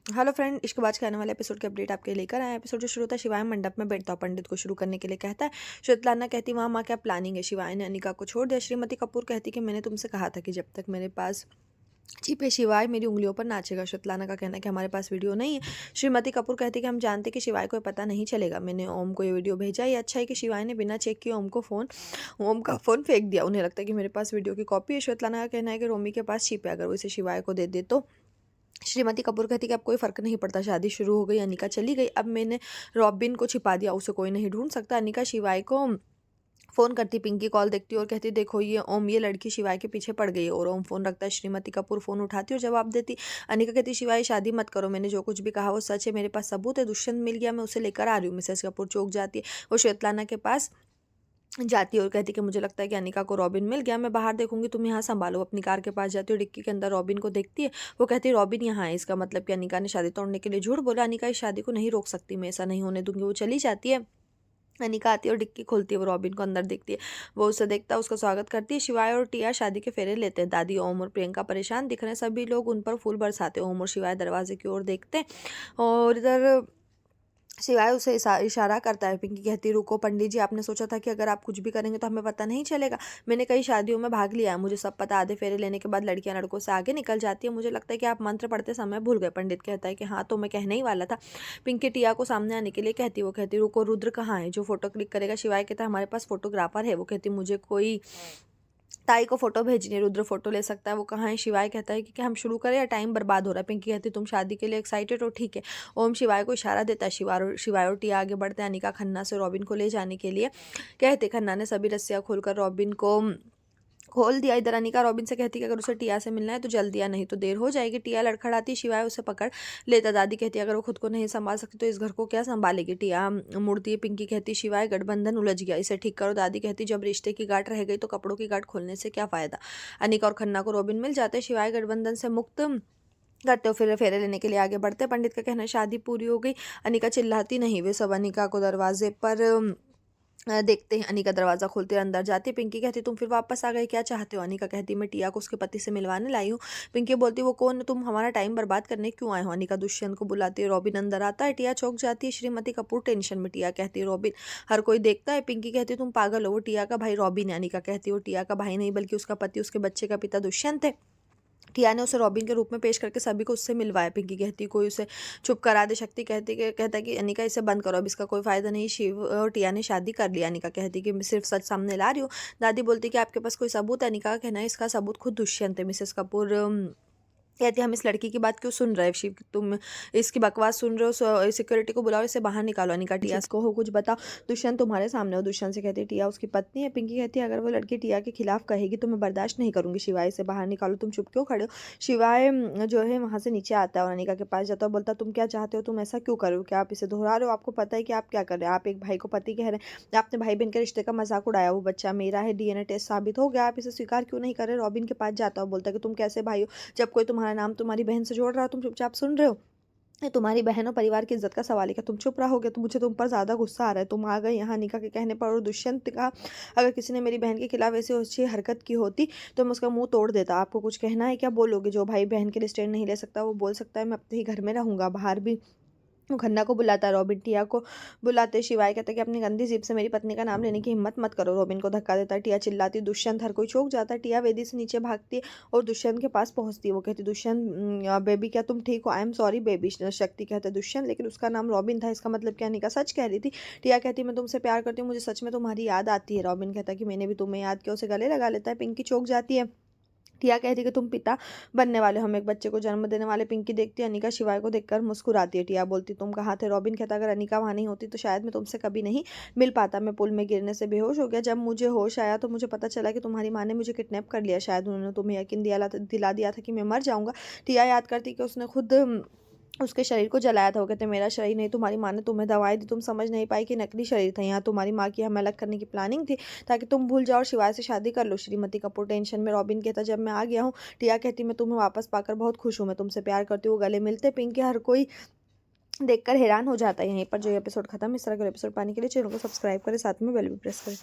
Hello friend, इसके बाद के आने वाले एपिसोड की अपडेट आपके लिए लेकर आए। एपिसोड जो शुरू होता है, शिवाय मंडप में बैठता पंडित को शुरू करने के लिए कहता है। श्वेतलाना कहती वहाँ माँ क्या प्लानिंग है। शिवाय ने अनिका को छोड़ दिया। श्रीमती कपूर कहती कि मैंने तुमसे कहा था कि जब तक मेरे पास चिप है शिवाय मेरी उंगलियों पर नाचेगा। श्वेतलाना का कहना है कि हमारे पास वीडियो नहीं है। श्रीमती कपूर कहती कि हम जानते कि शिवाय को पता नहीं चलेगा। मैंने ओम को ये वीडियो भेजा। ये अच्छा है कि शिवाय ने बिना चेक किए ओम का फ़ोन फेंक दिया। उन्हें लगता है कि मेरे पास वीडियो की कॉपी है। श्वेतलाना का कहना है कि रोमी के पास चिप है, अगर वो इसे शिवाय को दे दे तो। श्रीमती कपूर कहती कि अब कोई फ़र्क नहीं पड़ता, शादी शुरू हो गई, अनिका चली गई, अब मैंने रॉबिन को छिपा दिया, उसे कोई नहीं ढूंढ सकता। अनिका शिवाय को फ़ोन करती, पिंकी कॉल देखती और कहती देखो ये ओम, ये लड़की शिवाय के पीछे पड़ गई है। और ओम फ़ोन रखता है। श्रीमती कपूर फ़ोन उठाती और जवाब देती। अनिका कहती शिवाय शादी मत करो, मैंने जो कुछ भी कहा वो सच है, मेरे पास सबूत है, दुष्यंत मिल गया, मैं उसे लेकर आ रही हूँ। मिसेस कपूर चौंक जाती है। वो श्वेतलाना के पास जाती है और कहती कि मुझे लगता है कि अनिका को रॉबिन मिल गया, मैं बाहर देखूंगी, तुम यहाँ संभालो। अपनी कार के पास जाती है और डिक्की के अंदर रॉबिन को देखती है। वो कहती है रॉबिन यहाँ है, इसका मतलब कि अनिका ने शादी तोड़ने के लिए झूठ बोला। अनिका इस शादी को नहीं रोक सकती, मैं ऐसा नहीं होने दूंगी। वो चली जाती है। अनिका आती है और डिक्की खोलती है। वो रॉबिन को अंदर देखती है। वो उसे देखता है, उसका स्वागत करती है। शिवाय और टिया शादी के फेरे लेते हैं। दादी, ओम और प्रियंका परेशान दिख रहे हैं। सभी लोग उन पर फूल बरसाते हैं। ओम और शिवाय दरवाजे की ओर देखते हैं और इधर सिवाय उसे इशारा करता है। पिंकी कहती है रुको पंडित जी, आपने सोचा था कि अगर आप कुछ भी करेंगे तो हमें पता नहीं चलेगा। मैंने कई शादियों में भाग लिया है, मुझे सब पता। आधे फेरे लेने के बाद लड़कियां लड़कों से आगे निकल जाती है। मुझे लगता है कि आप मंत्र पढ़ते समय भूल गए। पंडित कहता है कि हाँ, तो मैं कहने ही वाला था। पिंकी टिया को सामने आने के लिए कहती है। वो कहती रुको, रुद्र कहाँ है जो फोटो क्लिक करेगा। शिवाय कहता है हमारे पास फोटोग्राफर है। वो कहती मुझे कोई ताई को फोटो भेजनी है, रुद्र फोटो ले सकता है। वो कहाँ है। शिवाय कहता है कि क्या हम शुरू करें या टाइम बर्बाद हो रहा है। पिंकी कहती है तुम शादी के लिए एक्साइटेड हो, ठीक है। ओम शिवाय को इशारा देता है। शिवाय और टिया आगे बढ़ते हैं अनिका खन्ना से रॉबिन को ले जाने के लिए। कहते खन्ना ने सभी रस्सियां खोलकर रॉबिन को खोल दिया। इधर अनिका रॉबिन से कहती कि अगर उसे टिया से मिलना है तो जल्दी आ, नहीं तो देर हो जाएगी। टिया लड़खड़ाती, शिवाय उसे पकड़ लेता। दादी कहती है अगर वो खुद को नहीं संभाल सकती तो इस घर को क्या संभालेगी। टिया मुड़ती है। पिंकी कहती शिवाय गठबंधन उलझ गया, इसे ठीक करो। दादी कहती जब रिश्ते की गांठ रह गई तो कपड़ों की गांठ खोलने से क्या फायदा। अनिका और खन्ना को रॉबिन मिल जाते हैं। शिवाय गठबंधन से मुक्त करते हो, फिर फेरे लेने के लिए आगे बढ़ते हैं। पंडित का कहना है शादी पूरी हो गई। अनिका चिल्लाती नहीं। वे सब अनिका को दरवाजे पर देखते हैं। अनिका दरवाजा खोलते अंदर जाती है। पिंकी कहती तुम फिर वापस आ गए, क्या चाहते हो। अनिका कहती मैं टिया को उसके पति से मिलवाने लाई हूँ। पिंकी बोलती वो कौन है, तुम हमारा टाइम बर्बाद करने क्यों आए हो। अनिका दुष्यंत को बुलाती है। रॉबिन अंदर आता है। टिया चौंक जाती है। श्रीमती कपूर टेंशन में। टिया कहती है रॉबिन, हर कोई देखता है। पिंकी कहती तुम पागल हो, वो टिया का भाई रॉबिन है। अनिका कहती वो टिया का भाई नहीं बल्कि उसका पति, उसके बच्चे का पिता दुष्यंत है। टिया ने उसे रॉबिन के रूप में पेश करके सभी को उससे मिलवाया। पिंकी कहती कोई उसे चुप करा दे। शक्ति कहता है कि अनिका इसे बंद करो, अब इसका कोई फायदा नहीं। शिव और टिया ने शादी कर लिया। अनिका कहती कि मैं सिर्फ सच सामने ला रही हूँ। दादी बोलती कि आपके पास कोई सबूत है। अनिका का कहना है इसका सबूत खुद दुष्यंत है। मिसेस कपूर कहती हम इस लड़की की बात क्यों सुन रहे हो। शिव तुम इसकी बकवास सुन रहे हो, सिक्योरिटी को बुलाओ, इसे बाहर निकालो। अनिका टिया को हो कुछ बताओ, दुष्यंत तुम्हारे सामने हो। दुष्यंत से कहती है टिया उसकी पत्नी है। पिंकी कहती है अगर वो लड़की टिया के खिलाफ कहेगी तो मैं बर्दाश्त नहीं करूंगी। शिवाय से बाहर निकालो, तुम चुप क्यों खड़े हो। शिवाय जो है वहां से नीचे आता है और अनिका के पास जाता है। बोलता तुम क्या चाहते हो, तुम ऐसा क्यों करो, क्या आप इसे दोहरा रहे हो। आपको पता है कि आप क्या कर रहे हैं, आप एक भाई को पति कह रहे हैं, आपने भाई बहन के रिश्ते का मजाक उड़ाया। वो बच्चा मेरा है, डीएनए टेस्ट साबित हो गया, आप इसे स्वीकार क्यों नहीं कर रहे। रॉबिन के पास जाता है, बोलता है कि तुम कैसे भाई हो, जब कोई तुम्हारा नाम तुम्हारी बहन से जोड़ रहा हो तुम चुपचाप सुन रहे हो। ये तुम्हारी बहन और परिवार की इज्जत का सवाल है, क्या तुम चुप रहोगे। तो मुझे तुम पर ज्यादा गुस्सा आ रहा है, तुम आ गए यहाँ निका के कहने पर। और दुष्यंत का अगर किसी ने मेरी बहन के खिलाफ ऐसी अच्छी हरकत की होती तो मैं उसका मुंह तोड़ देता। आपको कुछ कहना है क्या, बोलोगे। जो भाई बहन के लिए स्टैंड नहीं ले सकता वो बोल सकता है मैं अपने ही घर में रहूंगा, बाहर भी। वो खन्ना को बुलाता है। रॉबिन टिया को बुलाते। शिवाय कहता है कि अपनी गंदी जीभ से मेरी पत्नी का नाम लेने की हिम्मत मत करो। रॉबिन को धक्का देता है। टिया चिल्लाती है। दुष्यंत हर कोई चौंक जाता है। टिया वेदी से नीचे भागती है और दुष्यंत के पास पहुंचती है। वो कहती दुष्यंत बेबी क्या तुम ठीक हो। I am sorry baby. शक्ति कहता है दुष्यंत लेकिन उसका नाम रॉबिन था, इसका मतलब क्या। निका सच कह रही थी। टिया कहती है मैं तुमसे प्यार करती हूँ, मुझे सच में तुम्हारी याद आती है। रॉबिन कहता है कि मैंने भी तुम्हें याद किया। उसे गले लगा लेता है। पिंकी चौंक जाती है। टिया कहती है कि तुम पिता बनने वाले हो, हम एक बच्चे को जन्म देने वाले। पिंकी देखती है अनिका शिवाय को देखकर मुस्कुराती है। टिया बोलती तुम कहाँ थे। रॉबिन कहता अगर अनिका वहाँ नहीं होती तो शायद मैं तुमसे कभी नहीं मिल पाता। मैं पुल में गिरने से बेहोश हो गया, जब मुझे होश आया तो मुझे पता चला कि तुम्हारी माँ ने मुझे किडनैप कर लिया। शायद उन्होंने तुम्हें यकीन दिला दिया था कि मैं मर जाऊंगा। टिया याद करती कि उसने खुद उसके शरीर को जलाया था। वो कहते मेरा शरीर नहीं, तुम्हारी माँ ने तुम्हें दवाई दी, तुम समझ नहीं पाई कि नकली शरीर था। यहाँ तुम्हारी माँ की हमें अलग करने की प्लानिंग थी ताकि तुम भूल जाओ और शिवाय से शादी कर लो। श्रीमती कपूर टेंशन में। रॉबिन कहता जब मैं आ गया हूँ। टिया कहती मैं तुम्हें वापस पाकर बहुत खुश हूँ, मैं तुमसे प्यार करती हूँ। वो गले मिलते। पिंकी हर कोई देखकर हैरान हो जाता है। यहीं पर जो एपिसोड खत्म। इस तरह के एपिसोड पाने के लिए चैनल को सब्सक्राइब करें, साथ में बेल भी प्रेस करें।